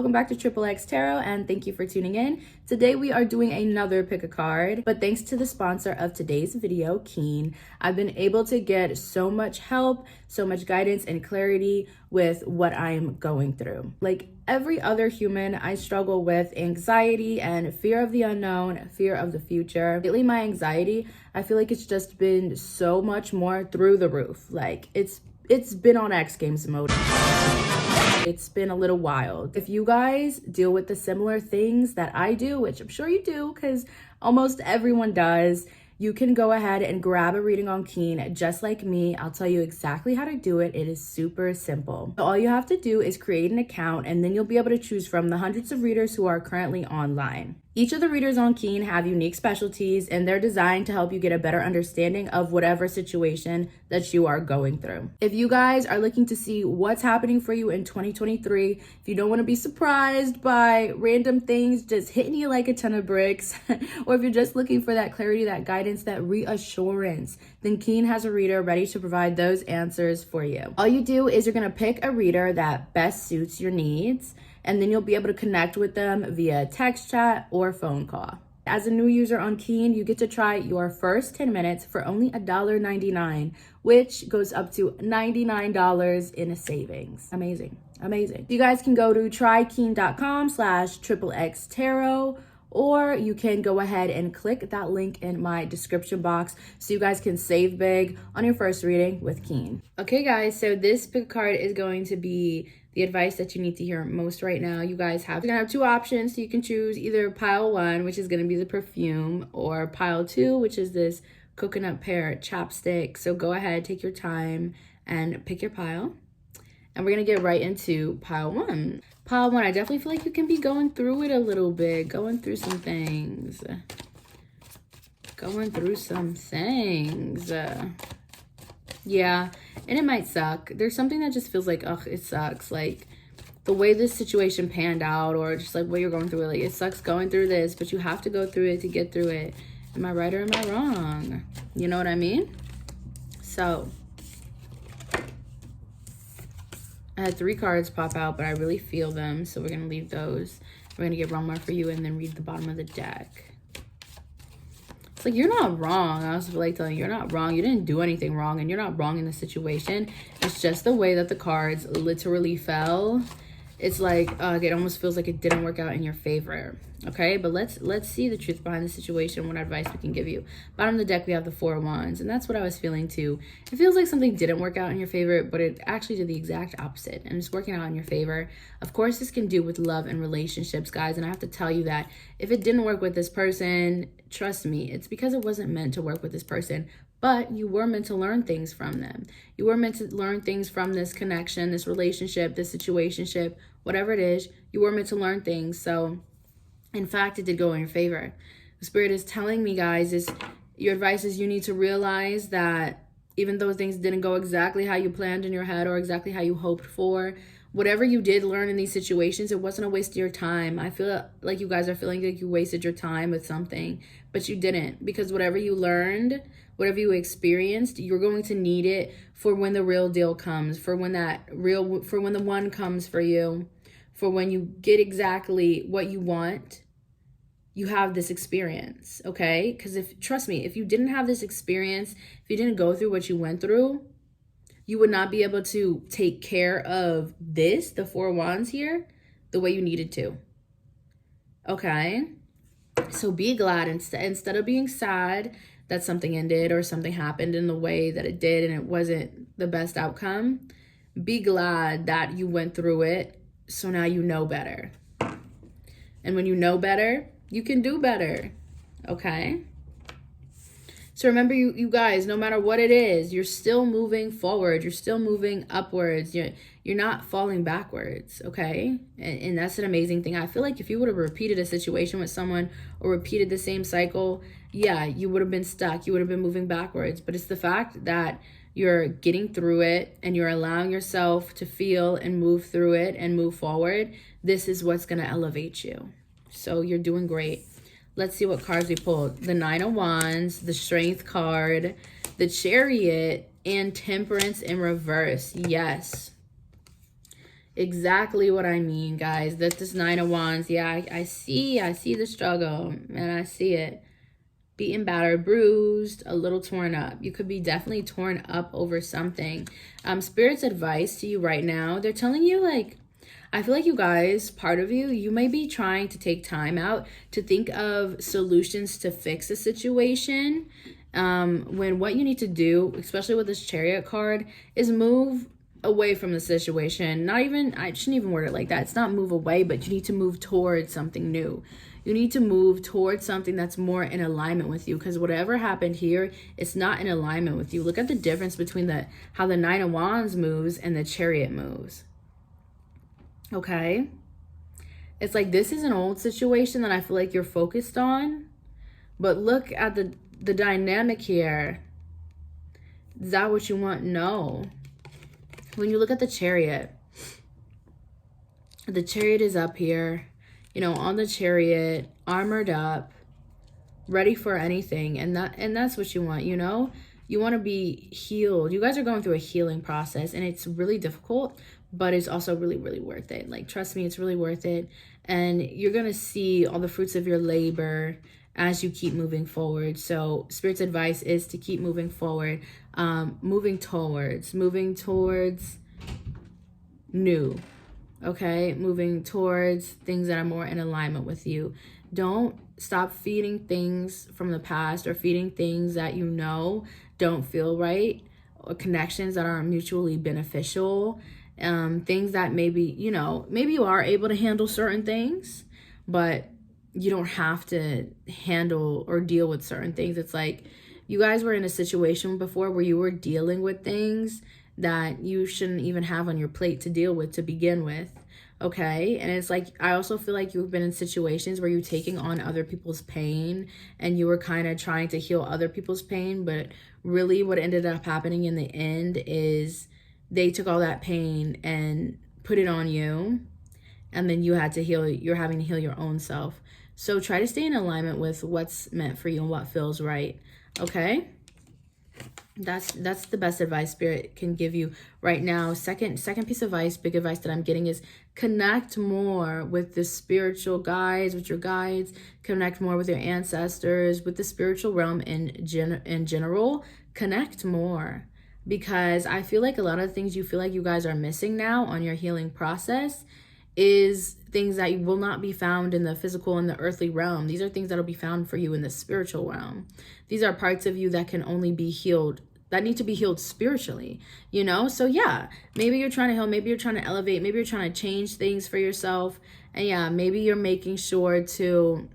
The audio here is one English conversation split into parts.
welcome back to Triple X Tarot, and thank you for tuning in. Today we are doing another pick a card, but thanks to the sponsor of today's video, Keen, I've been able to get so much help, so much guidance and clarity with what I'm going through. Like every other human, I struggle with anxiety and fear of the unknown, fear of the future. Lately, my anxiety, I feel like it's just been so much more through the roof. Like it's been on X Games mode. It's been a little wild. If you guys deal with the similar things that I do, which I'm sure you do because almost everyone does, you can go ahead and grab a reading on Keen just like me. I'll tell you exactly how to do it. It is super simple. So all you have to do is create an account, and then you'll be able to choose from the hundreds of readers who are currently online. Each of the readers on Keen have unique specialties, and they're designed to help you get a better understanding of whatever situation that you are going through. If you guys are looking to see what's happening for you in 2023, if you don't want to be surprised by random things just hitting you like a ton of bricks, or if you're just looking for that clarity, that guidance, that reassurance, then Keen has a reader ready to provide those answers for you. All you do is you're going to pick a reader that best suits your needs, and then you'll be able to connect with them via text chat or phone call. As a new user on Keen, you get to try your first 10 minutes for only $1.99, which goes up to $99 in savings. Amazing, amazing. You guys can go to trykeen.com/XXXtarot, or you can go ahead and click that link in my description box so you guys can save big on your first reading with Keen. Okay guys, so this pick card is going to be the advice that you need to hear most right now. You guys you're gonna have two options. So you can choose either pile 1, which is gonna be the perfume, or pile 2, which is this coconut pear chapstick. So go ahead, take your time and pick your pile. And we're gonna get right into pile 1. Pile 1, I definitely feel like you can be going through it a little bit, going through some things. Yeah, and it might suck. There's something that just feels like, ugh, it sucks. Like the way this situation panned out, or just like what you're going through. Like it sucks going through this, but you have to go through it to get through it. Am I right or am I wrong? You know what I mean? So I had 3 cards pop out, but I really feel them. So we're going to leave those. We're going to get one more for you and then read the bottom of the deck. Like, you're not wrong. I was like telling you, you're not wrong. You didn't do anything wrong, and you're not wrong in the situation. It's just the way that the cards literally fell. It's like it almost feels like it didn't work out in your favor. Okay, but let's see the truth behind the situation, what advice we can give you. Bottom of the deck, we have the 4 of Wands, and that's what I was feeling too. It feels like something didn't work out in your favor, but it actually did the exact opposite, and it's working out in your favor. Of course, this can do with love and relationships, guys, and I have to tell you that if it didn't work with this person, trust me, it's because it wasn't meant to work with this person. But you were meant to learn things from them. You were meant to learn things from this connection, this relationship, this situationship, whatever it is. You were meant to learn things. So, in fact, it did go in your favor. The Spirit is telling me, guys, your advice is you need to realize that even though things didn't go exactly how you planned in your head or exactly how you hoped for, whatever you did learn in these situations, it wasn't a waste of your time. I feel like you guys are feeling like you wasted your time with something, but you didn't, because whatever you learned, whatever you experienced, you're going to need it for when the real deal comes, for when the one comes for you, for when you get exactly what you want. You have this experience, okay? Because trust me, if you didn't have this experience, if you didn't go through what you went through, you would not be able to take care of this, the 4 of Wands here, the way you needed to. Okay? So be glad instead of being sad that something ended or something happened in the way that it did and it wasn't the best outcome. Be glad that you went through it, so now you know better. And when you know better, you can do better. Okay? So remember, you guys, no matter what it is, you're still moving forward. You're still moving upwards. You're not falling backwards, okay? And that's an amazing thing. I feel like if you would have repeated a situation with someone or repeated the same cycle, yeah, you would have been stuck. You would have been moving backwards. But it's the fact that you're getting through it and you're allowing yourself to feel and move through it and move forward. This is what's going to elevate you. So you're doing great. Let's see what cards we pulled. The 9 of Wands, the Strength card, the Chariot, and Temperance in reverse. Yes. Exactly what I mean, guys. That's this Nine of Wands. Yeah, I see the struggle, and I see it. Beaten, battered, bruised, a little torn up. You could be definitely torn up over something. Spirit's advice to you right now, they're telling you, like, I feel like you guys, part of you, you may be trying to take time out to think of solutions to fix a situation. When what you need to do, especially with this Chariot card, is move away from the situation. Not even, I shouldn't even word it like that. It's not move away, but you need to move towards something new. You need to move towards something that's more in alignment with you, because whatever happened here, it's not in alignment with you. Look at the difference between how the Nine of Wands moves and the Chariot moves. Okay? It's like this is an old situation that I feel like you're focused on, but look at the dynamic here. Is that what you want? No. When you look at the Chariot is up here, you know, on the Chariot, armored up, ready for anything. And that's what you want, you know? You want to be healed. You guys are going through a healing process, and it's really difficult, but it's also really, really worth it. Like, trust me, it's really worth it. And you're going to see all the fruits of your labor as you keep moving forward. So Spirit's advice is to keep moving forward, moving towards new. Okay, moving towards things that are more in alignment with you. Don't stop feeding things from the past or feeding things that you know don't feel right, or connections that aren't mutually beneficial. Things that maybe, you know, maybe you are able to handle certain things, but you don't have to handle or deal with certain things. It's like you guys were in a situation before where you were dealing with things that you shouldn't even have on your plate to deal with to begin with. Okay? And it's like, I also feel like you've been in situations where you're taking on other people's pain and you were kind of trying to heal other people's pain, but really what ended up happening in the end is they took all that pain and put it on you, and then you're having to heal your own self. So try to stay in alignment with what's meant for you and what feels right. Okay? That's the best advice Spirit can give you right now. Second piece of advice, big advice that I'm getting is connect more with the spiritual guides, with your guides. Connect more with your ancestors, with the spiritual realm in general. Connect more, because I feel like a lot of things you feel like you guys are missing now on your healing process is things that will not be found in the physical and the earthly realm. These are things that will be found for you in the spiritual realm. These are parts of you that can only be healed, that need to be healed spiritually, you know? So yeah, maybe you're trying to heal, maybe you're trying to elevate, maybe you're trying to change things for yourself. And yeah, maybe you're making sure to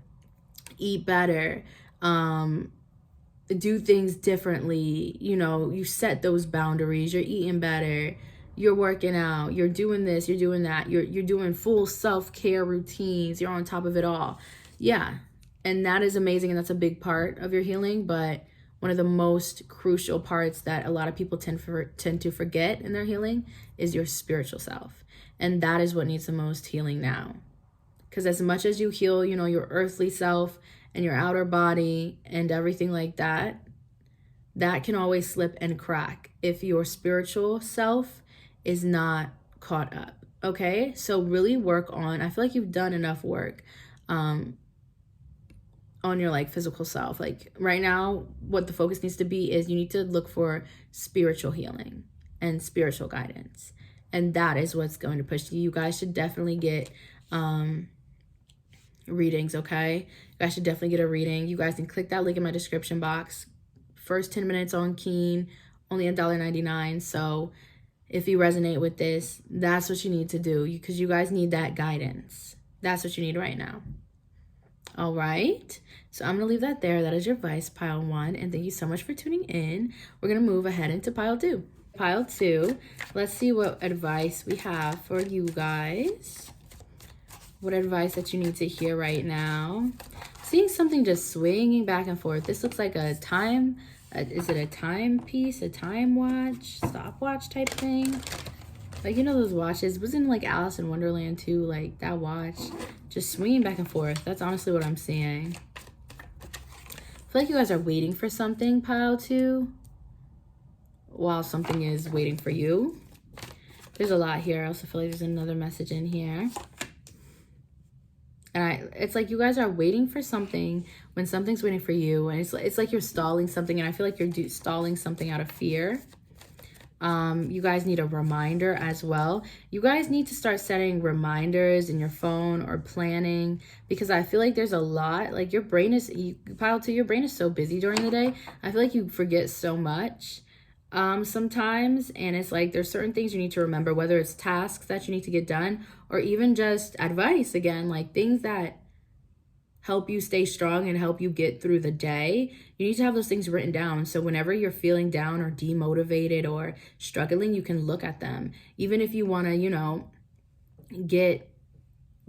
eat better, do things differently, you know, you set those boundaries, you're eating better, you're working out, you're doing this, you're doing that, you're doing full self-care routines, you're on top of it all. Yeah, and that is amazing, and that's a big part of your healing, but one of the most crucial parts that a lot of people tend to forget in their healing is your spiritual self. And that is what needs the most healing now. Because as much as you heal, you know, your earthly self and your outer body and everything like that, that can always slip and crack if your spiritual self is not caught up. Okay? So really work on, I feel like you've done enough work on your like physical self. Like right now, what the focus needs to be is you need to look for spiritual healing and spiritual guidance. And that is what's going to push you. You guys should definitely get readings, okay? You guys should definitely get a reading. You guys can click that link in my description box. First 10 minutes on Keen, only $1.99. So if you resonate with this, that's what you need to do, because you guys need that guidance. That's what you need right now. All right, so I'm gonna leave that there. That is your advice, pile 1, and thank you so much for tuning in. We're gonna move ahead into pile 2. Pile 2, let's see what advice we have for you guys. What advice that you need to hear right now. Seeing something just swinging back and forth. This looks like a time, is it a timepiece, a time watch, stopwatch type thing? Like, you know those watches? Wasn't like Alice in Wonderland too? Like that watch just swinging back and forth. That's honestly what I'm seeing. I feel like you guys are waiting for something, pile 2, while something is waiting for you. There's a lot here. I also feel like there's another message in here. And it's like you guys are waiting for something when something's waiting for you. And it's like you're stalling something. And I feel like you're stalling something out of fear. You guys need a reminder as well. You guys need to start setting reminders in your phone or planning, because I feel like there's a lot. Like your brain is, pile 2, your brain is so busy during the day. I feel like you forget so much sometimes, and it's like there's certain things you need to remember, whether it's tasks that you need to get done or even just advice, again, like things that help you stay strong and help you get through the day. You need to have those things written down, so whenever you're feeling down or demotivated or struggling, you can look at them. Even if you want to, you know, get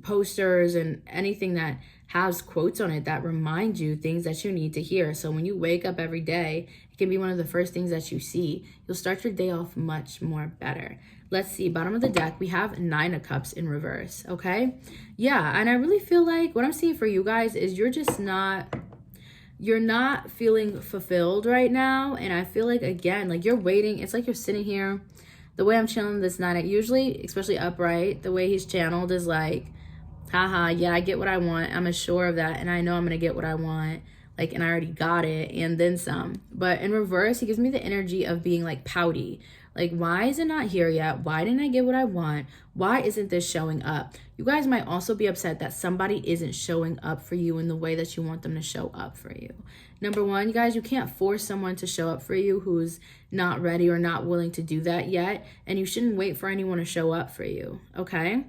posters and anything that has quotes on it that remind you things that you need to hear. So when you wake up every day, it can be one of the first things that you see. You'll start your day off much more better. Let's see, bottom of the deck, we have 9 of Cups in reverse, okay? Yeah, and I really feel like what I'm seeing for you guys is you're not feeling fulfilled right now. And I feel like, again, like you're waiting. It's like you're sitting here. The way I'm channeling this 9, usually, especially upright, the way he's channeled is like, haha, yeah, I get what I want. I'm assured of that. And I know I'm going to get what I want. Like, and I already got it and then some. But in reverse, he gives me the energy of being like pouty. Like, why is it not here yet? Why didn't I get what I want? Why isn't this showing up? You guys might also be upset that somebody isn't showing up for you in the way that you want them to show up for you. Number one, you guys, you can't force someone to show up for you who's not ready or not willing to do that yet. And you shouldn't wait for anyone to show up for you, okay?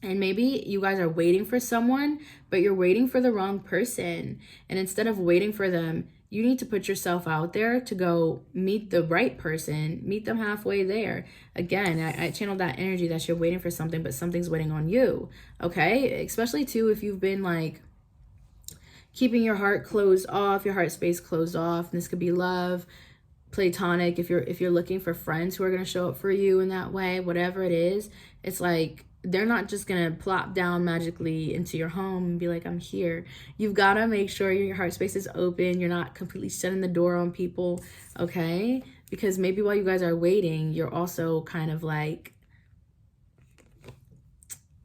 And maybe you guys are waiting for someone, but you're waiting for the wrong person. And instead of waiting for them, you need to put yourself out there to go meet the right person, meet them halfway there. Again, I channeled that energy that you're waiting for something, but something's waiting on you, okay? Especially too, if you've been like keeping your heart closed off, your heart space closed off. And this could be love, platonic. If you're looking for friends who are going to show up for you in that way, whatever it is, it's like they're not just going to plop down magically into your home and be like, I'm here. You've got to make sure your heart space is open. You're not completely shutting the door on people, okay? Because maybe while you guys are waiting, you're also kind of like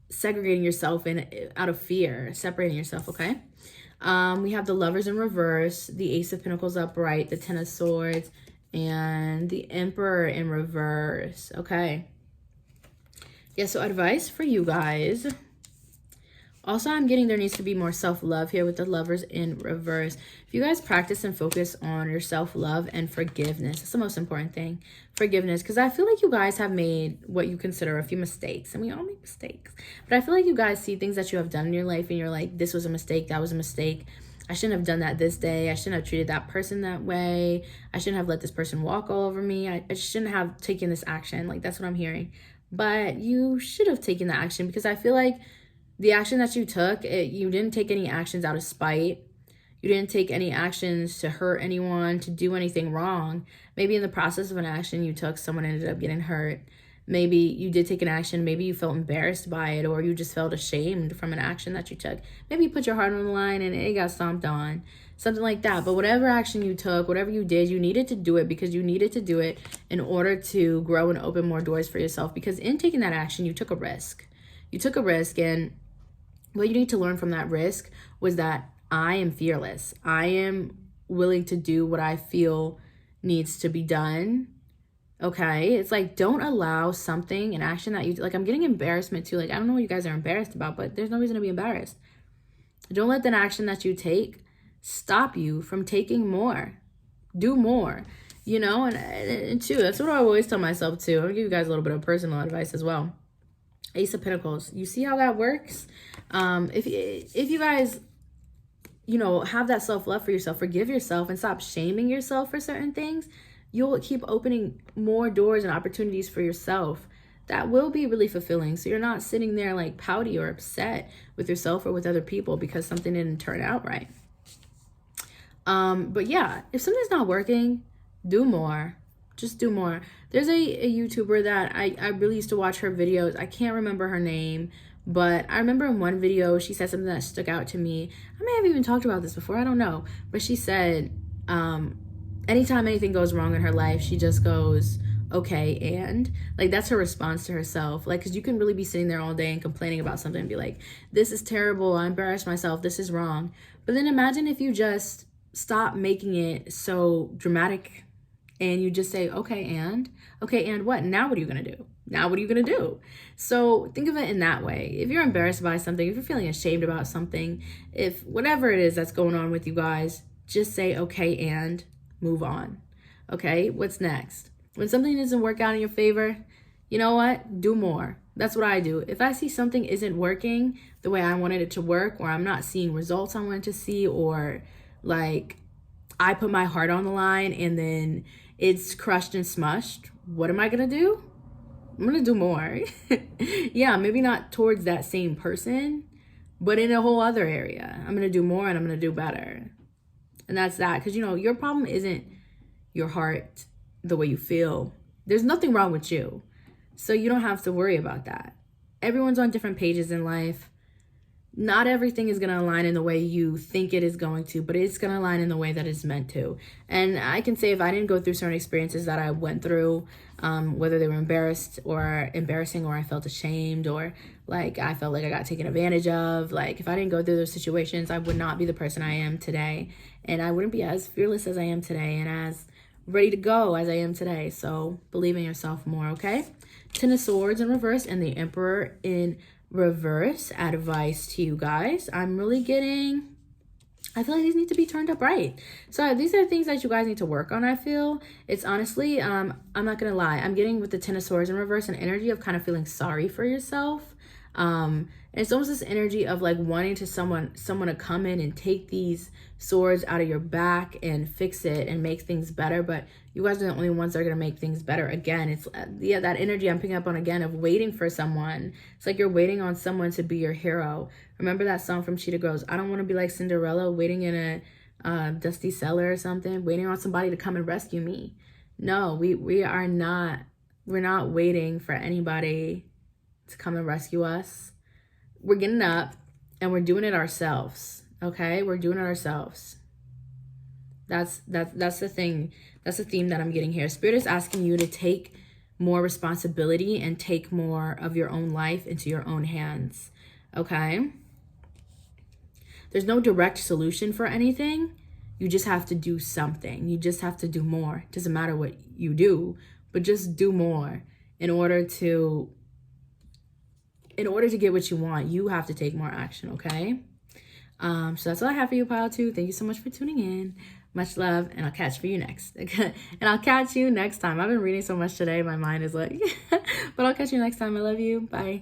segregating yourself out of fear, separating yourself, okay? We have the Lovers in reverse, the Ace of Pentacles upright, the 10 of Swords, and the Emperor in reverse, okay? Yeah, so advice for you guys. Also, I'm getting there needs to be more self-love here with the Lovers in reverse. If you guys practice and focus on your self-love and forgiveness, that's the most important thing. Forgiveness, because I feel like you guys have made what you consider a few mistakes, and we all make mistakes. But I feel like you guys see things that you have done in your life, and you're like, this was a mistake, that was a mistake. I shouldn't have done that this day. I shouldn't have treated that person that way. I shouldn't have let this person walk all over me. I shouldn't have taken this action. Like, that's what I'm hearing. But you should have taken the action, because I feel like the action that you took, you didn't take any actions out of spite. You didn't take any actions to hurt anyone, to do anything wrong. Maybe in the process of an action you took, someone ended up getting hurt. Maybe you did take an action. Maybe you felt embarrassed by it, or you just felt ashamed from an action that you took. Maybe you put your heart on the line and it got stomped on. Something like that. But whatever action you took, whatever you did, you needed to do it because you needed to do it in order to grow and open more doors for yourself. Because in taking that action, you took a risk. You took a risk, and what you need to learn from that risk was that I am fearless. I am willing to do what I feel needs to be done. Okay? It's like, don't allow something, an action that you, like, I'm getting embarrassment too. Like, I don't know what you guys are embarrassed about, but there's no reason to be embarrassed. Don't let that action that you take stop you from taking more. Do more, you know? And too, that's what I always tell myself too. I'm gonna give you guys a little bit of personal advice as well. Ace of Pentacles. You see how that works? If you guys, you know, have that self-love for yourself, forgive yourself, and stop shaming yourself for certain things, you'll keep opening more doors and opportunities for yourself that will be really fulfilling. So you're not sitting there like pouty or upset with yourself or with other people because something didn't turn out right. But yeah, if something's not working, do more. Just do more. There's a YouTuber that I really used to watch her videos. I can't remember her name, but I remember in one video, she said something that stuck out to me. I may have even talked about this before, I don't know. But she said, anytime anything goes wrong in her life, she just goes, okay, and like that's her response to herself. Like, because you can really be sitting there all day and complaining about something and be like, this is terrible, I embarrassed myself, this is wrong. But then imagine if you just stop making it so dramatic and you just say, okay, and what? Now what are you gonna do? Now what are you gonna do? So think of it in that way. If you're embarrassed by something, if you're feeling ashamed about something, if whatever it is that's going on with you guys, just say, okay, and move on. Okay, what's next? When something doesn't work out in your favor, you know what? Do more. That's what I do. If I see something isn't working the way I wanted it to work, or I'm not seeing results I wanted to see, or like I put my heart on the line and then it's crushed and smushed, what am I gonna do? I'm gonna do more. Yeah, maybe not towards that same person, but in a whole other area. I'm gonna do more and I'm gonna do better. And that's that. Because, you know, your problem isn't your heart, the way you feel. There's nothing wrong with you. So you don't have to worry about that. Everyone's on different pages in life. Not everything is going to align in the way you think it is going to, but it's going to align in the way that it's meant to. And I can say if I didn't go through certain experiences that I went through, whether they were embarrassing or I felt ashamed or like I felt like I got taken advantage of, like if I didn't go through those situations, I would not be the person I am today. And I wouldn't be as fearless as I am today and as ready to go as I am today. So believe in yourself more, okay? Ten of Swords in reverse and the Emperor in reverse. Advice to you guys. I'm really getting, I feel like these need to be turned up right. So these are things that you guys need to work on. I feel it's honestly, I'm not gonna lie, I'm getting with the Ten of Swords in reverse an energy of kind of feeling sorry for yourself. And it's almost this energy of like wanting to someone to come in and take these swords out of your back and fix it and make things better. But you guys are the only ones that are going to make things better. Again, it's that energy I'm picking up on again of waiting for someone. It's like you're waiting on someone to be your hero. Remember that song from Cheetah Girls? I don't want to be like Cinderella waiting in a dusty cellar or something, waiting on somebody to come and rescue me. No, we're not waiting for anybody to come and rescue us. We're getting up and we're doing it ourselves. Okay, we're doing it ourselves. That's the thing. That's the theme that I'm getting here. Spirit is asking you to take more responsibility and take more of your own life into your own hands. Okay, there's no direct solution for anything. You just have to do something. You just have to do more. It doesn't matter what you do, but just do more in order to get what you want. You have to take more action, okay? So that's all I have for you, pile 2. Thank you so much for tuning in. Much love, and I'll catch you next. And I'll catch you next time. I've been reading so much today, my mind is like, but I'll catch you next time. I love you. Bye.